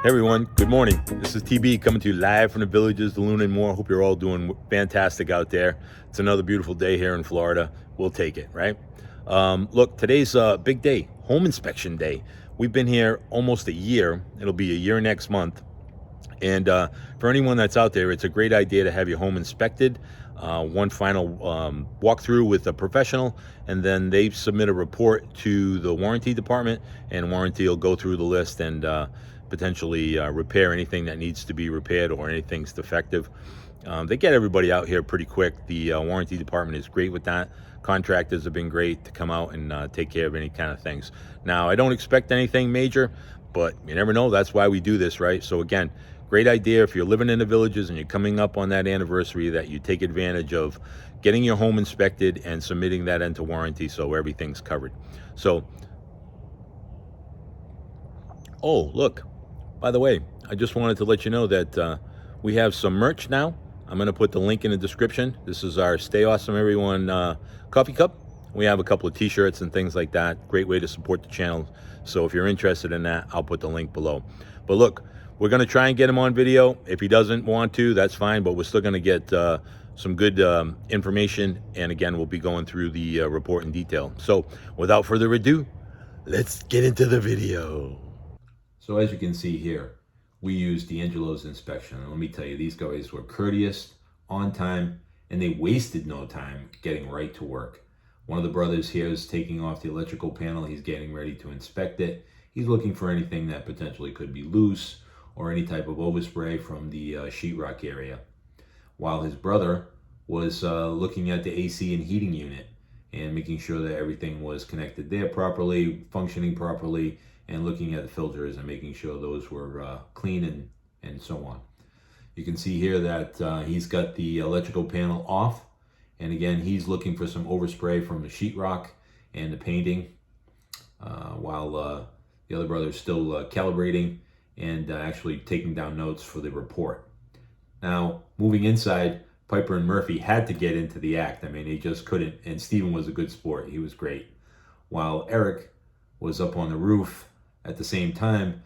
Hey everyone, good morning. This is TB coming to you live from the villages, the Luna and more. Hope you're all doing fantastic out there. It's another beautiful day here in Florida. We'll take it, right? Look, today's a big day, home inspection day. We've been here almost a year. It'll be a year next month. And for anyone that's out there, it's a great idea to have your home inspected. One final walkthrough with a professional, and then they submit a report to the warranty department, and warranty will go through the list and potentially repair anything that needs to be repaired or anything's defective. They get everybody out here pretty quick. The warranty department is great with that. Contractors have been great to come out and take care of any kind of things. Now, I don't expect anything major, but you never know. That's why we do this, right? So again, great idea if you're living in the villages and you're coming up on that anniversary that you take advantage of getting your home inspected and submitting that into warranty so everything's covered. So, oh, look, by the way, I just wanted to let you know that we have some merch now. I'm going to put the link in the description. This is our Stay Awesome Everyone coffee cup. We have a couple of t-shirts and things like that. Great way to support the channel. So if you're interested in that, I'll put the link below. But look, we're going to try and get him on video. If he doesn't want to, that's fine, but we're still going to get some good information. And again, we'll be going through the report in detail. So without further ado, let's get into the video. So as you can see here, we used D'Angelo's inspection. And let me tell you, these guys were courteous, on time, and they wasted no time getting right to work. One of the brothers here is taking off the electrical panel. He's getting ready to inspect it. He's looking for anything that potentially could be loose or any type of overspray from the sheetrock area. While his brother was looking at the AC and heating unit and making sure that everything was connected there properly, functioning properly, and looking at the filters and making sure those were clean and so on. You can see here that he's got the electrical panel off, and again he's looking for some overspray from the sheetrock and the painting, while the other brother is still calibrating and actually taking down notes for the report. Now, moving inside, Piper and Murphy had to get into the act. I mean, they just couldn't, and Steven was a good sport. He was great. While Eric was up on the roof at the same time,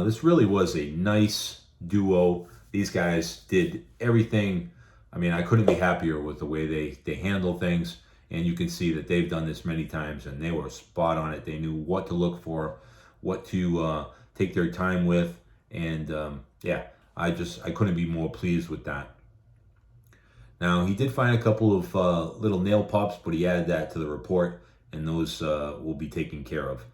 this really was a nice duo. These guys did everything. I mean, I couldn't be happier with the way they handle things, and you can see that they've done this many times, and they were spot on it. They knew what to look for, what to take their time with, and yeah, I couldn't be more pleased with that. Now, he did find a couple of little nail pops, but he added that to the report, and those will be taken care of.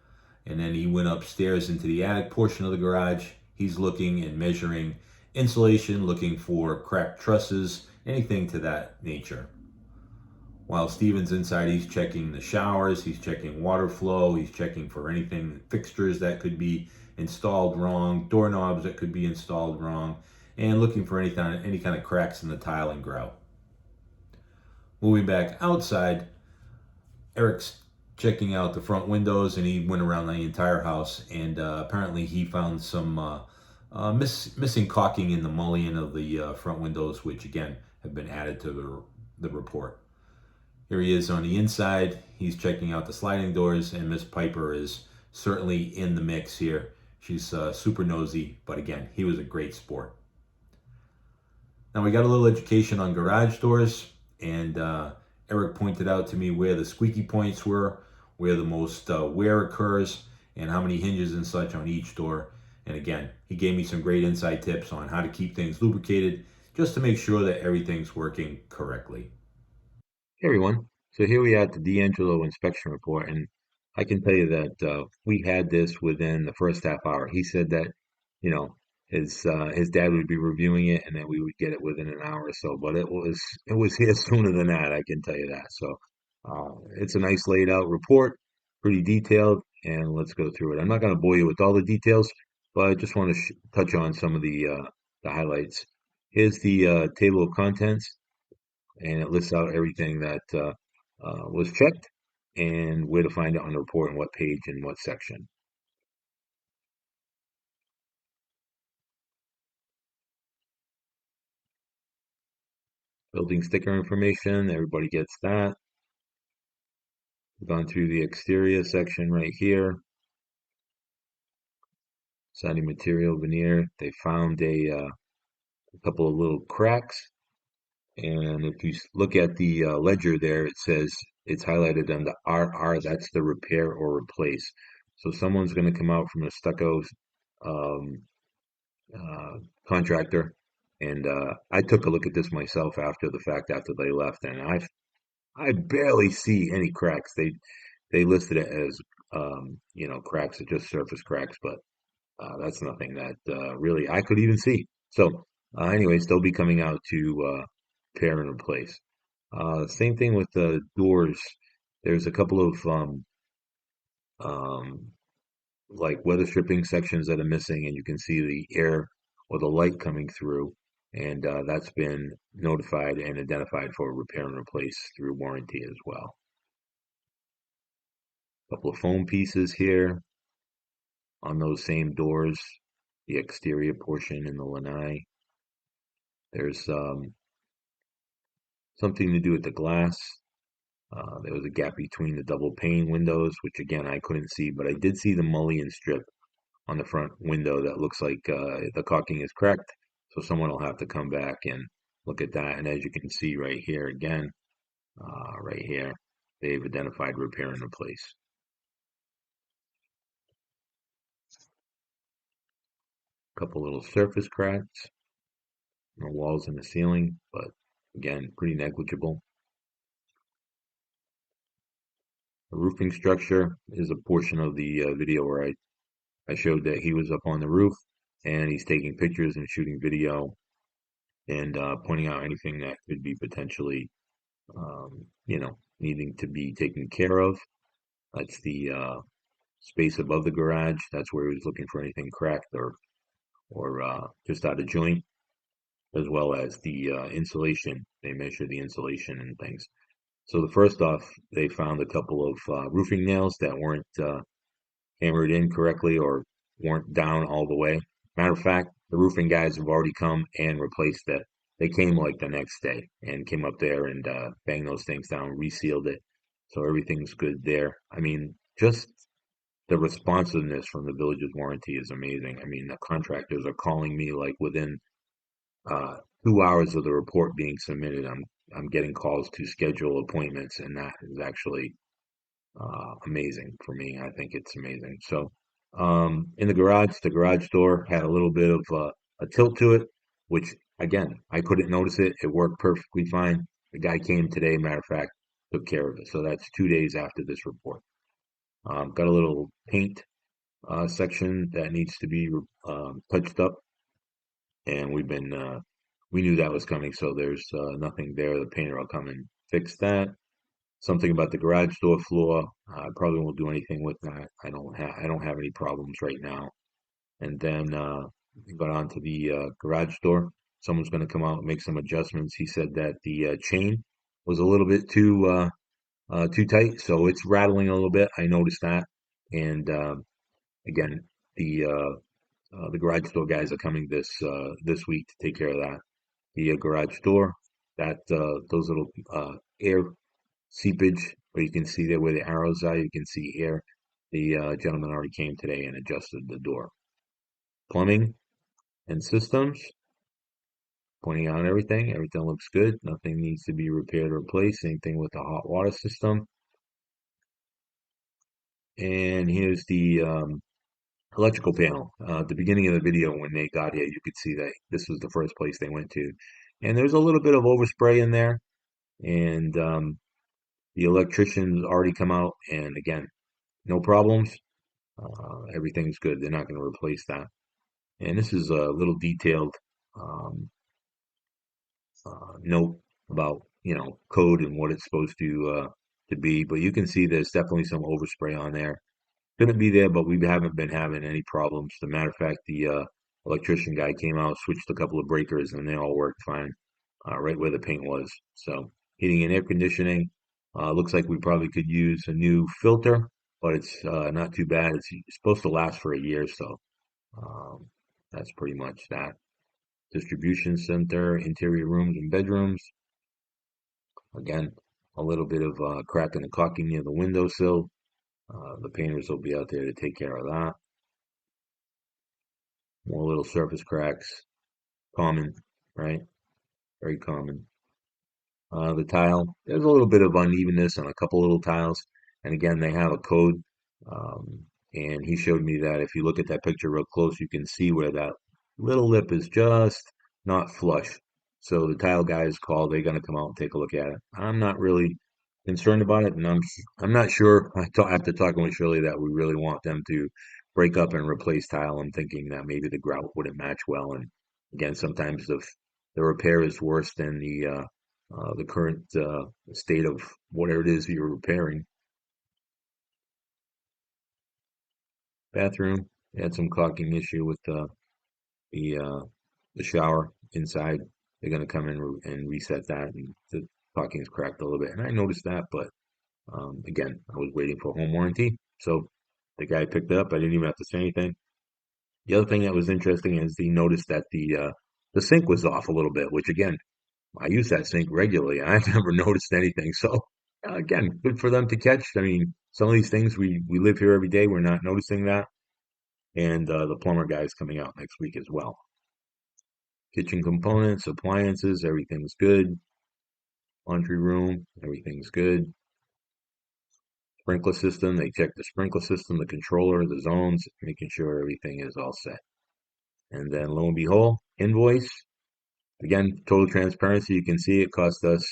And then he went upstairs into the attic portion of the garage. He's looking and measuring insulation, looking for cracked trusses, anything to that nature. While Steven's inside, he's checking the showers, he's checking water flow, he's checking for anything, fixtures that could be installed wrong, doorknobs that could be installed wrong, and looking for any kind of cracks in the tile and grout. Moving back outside, Eric's checking out the front windows, and he went around the entire house, and apparently he found some missing caulking in the mullion of the front windows, which again have been added to the report. Here he is on the inside. He's checking out the sliding doors, and Miss Piper is certainly in the mix here. She's super nosy, but again, he was a great sport. Now we got a little education on garage doors, and Eric pointed out to me where the squeaky points were, where the most wear occurs, and how many hinges and such on each door. And again, he gave me some great inside tips on how to keep things lubricated, just to make sure that everything's working correctly. Hey everyone, so here we are at the D'Angelo inspection report, and I can tell you that we had this within the first half hour. He said that, you know, his dad would be reviewing it, and then we would get it within an hour or so. But it was here sooner than that. I can tell you that. So it's a nice laid out report, pretty detailed, and let's go through it. I'm not going to bore you with all the details, but I just want to touch on some of the highlights. Here's the table of contents, and it lists out everything that was checked and where to find it on the report and what page and what section. Building sticker information, everybody gets that. We've gone through the exterior section right here. siding material, veneer. They found a couple of little cracks, and if you look at the ledger there, it says it's highlighted on the RR. That's the repair or replace. So someone's going to come out from a stucco um, uh, contractor, and I took a look at this myself after the fact, after they left, and I barely see any cracks. They listed it as cracks, are just surface cracks, but that's nothing that really I could even see. So anyways, they'll be coming out to pair and replace. Same thing with the doors. There's a couple of um, like weather stripping sections that are missing, and you can see the air or the light coming through, and that's been notified and identified for repair and replace through warranty as well. A couple of foam pieces here on those same doors, the exterior portion in the lanai. There's something to do with the glass. There was a gap between the double pane windows, which again I couldn't see, but I did see the mullion strip on the front window that looks like the caulking is cracked. So someone will have to come back and look at that. And as you can see right here again, right here, they've identified repair and replace. A couple little surface cracks on the walls and the ceiling, but again, pretty negligible. The roofing structure is a portion of the video where I showed that he was up on the roof and he's taking pictures and shooting video and pointing out anything that could be potentially, needing to be taken care of. That's the space above the garage. That's where he was looking for anything cracked or just out of joint, as well as the insulation. They measure the insulation and things. So the first off, they found a couple of roofing nails that weren't hammered in correctly or weren't down all the way. Matter of fact, the roofing guys have already come and replaced it. They came like the next day and came up there and banged those things down, resealed it. So everything's good there. I mean, just the responsiveness from the village's warranty is amazing. I mean, the contractors are calling me like within uh, 2 hours of the report being submitted. I'm getting calls to schedule appointments, and that is actually amazing for me. I think it's amazing. So, in the garage door had a little bit of a tilt to it, which again, I couldn't notice it. It worked perfectly fine. The guy came today, matter of fact, took care of it. So that's 2 days after this report. Got a little paint section that needs to be touched up, and we knew that was coming, so there's nothing there. The painter will come and fix that. Something about the garage door floor. I probably won't do anything with that. I don't have any problems right now. And then we got on to the garage door. Someone's going to come out and make some adjustments. He said that the chain was a little bit too tight, so it's rattling a little bit. I noticed that. And again, the the garage door guys are coming this week to take care of that. The garage door, that those little air seepage, where you can see there where the arrows are, you can see air. The gentleman already came today and adjusted the door. Plumbing and systems, pointing out everything. Everything looks good. Nothing needs to be repaired or replaced. Same thing with the hot water system. And here's the electrical panel. At the beginning of the video, when they got here, you could see that this was the first place they went to. And there's a little bit of overspray in there. And the electrician's already come out. And again, no problems. Everything's good. They're not going to replace that. And this is a little detailed um, note about code and what it's supposed to be. But you can see there's definitely some overspray on there. Gonna be there, but we haven't been having any problems. As a matter of fact, the electrician guy came out, switched a couple of breakers, and they all worked fine, right where the paint was. So heating and air conditioning. Looks like we probably could use a new filter, but it's not too bad. It's supposed to last for a year, so um, that's pretty much that. Distribution center, interior rooms and bedrooms. Again, a little bit of crack in the caulking near the windowsill. The painters will be out there to take care of that. More little surface cracks. Common, right? Very common. The tile, there's a little bit of unevenness on a couple little tiles. And again, they have a code. Um, and he showed me that if you look at that picture real close, you can see where that little lip is just not flush. So the tile guys called, they're going to come out and take a look at it. I'm not really concerned about it, and I'm not sure. After talking with Shirley that we really want them to break up and replace tile. I'm thinking that maybe the grout wouldn't match well. And again, sometimes the repair is worse than the current state of whatever it is you're repairing. Bathroom had some caulking issue with the uh, the shower inside. They're gonna come in and reset that, and the caulking's cracked a little bit. And I noticed that, but again, I was waiting for home warranty, so the guy picked it up. I didn't even have to say anything. The other thing that was interesting is he noticed that the sink was off a little bit, which again, I use that sink regularly. I never noticed anything. So again, good for them to catch. I mean, some of these things we live here every day. We're not noticing that. And the plumber guy is coming out next week as well. Kitchen components, appliances, everything's good. Laundry room, everything's good. Sprinkler system, they check the sprinkler system, the controller, the zones, making sure everything is all set. And then lo and behold, invoice. Again, total transparency, you can see it cost us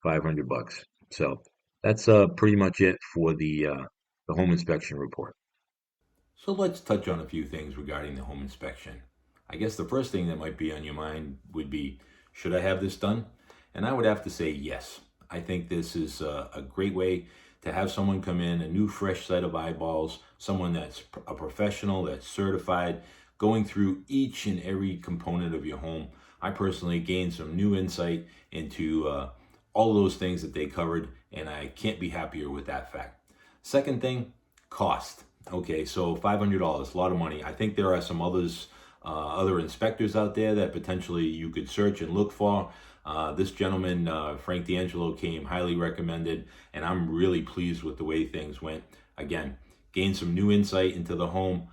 500 bucks. So that's pretty much it for the home inspection report. So let's touch on a few things regarding the home inspection. I guess the first thing that might be on your mind would be, should I have this done? And I would have to say yes. I think this is a great way to have someone come in, a new fresh set of eyeballs, someone that's a professional, that's certified, going through each and every component of your home. I personally gained some new insight into all those things that they covered, and I can't be happier with that fact. Second thing, cost. Okay, so $500, a lot of money. I think there are some other inspectors out there that potentially you could search and look for. This gentleman, Frank D'Angelo, came highly recommended, and I'm really pleased with the way things went. Again, gained some new insight into the home.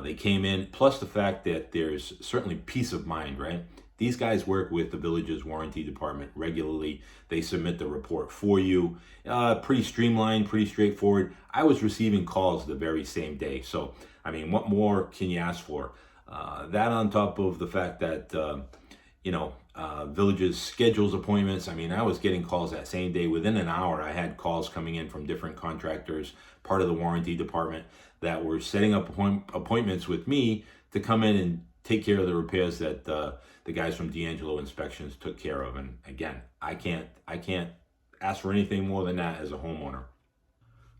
They came in, plus the fact that there's certainly peace of mind, right? These guys work with the village's warranty department regularly. They submit the report for you. Pretty streamlined, pretty straightforward. I was receiving calls the very same day. So, I mean, what more can you ask for? That on top of the fact that, villages schedules appointments. I mean, I was getting calls that same day. Within an hour, I had calls coming in from different contractors, part of the warranty department, that were setting up appointments with me to come in and take care of the repairs that the guys from D'Angelo Inspections took care of. And again, I can't ask for anything more than that as a homeowner.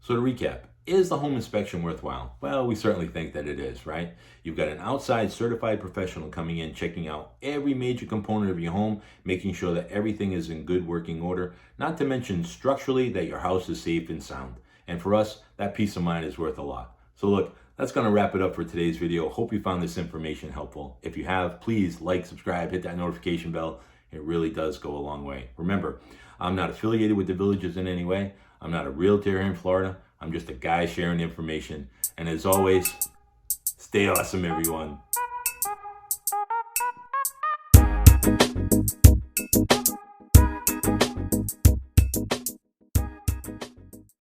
So to recap, is the home inspection worthwhile? Well, we certainly think that it is, right? You've got an outside certified professional coming in, checking out every major component of your home, making sure that everything is in good working order, not to mention structurally that your house is safe and sound. And for us, that peace of mind is worth a lot. So look, that's going to wrap it up for today's video. Hope you found this information helpful. If you have, please like, subscribe, hit that notification bell. It really does go a long way. Remember, I'm not affiliated with the villages in any way. I'm not a realtor here in Florida. I'm just a guy sharing information. And as always, stay awesome, everyone.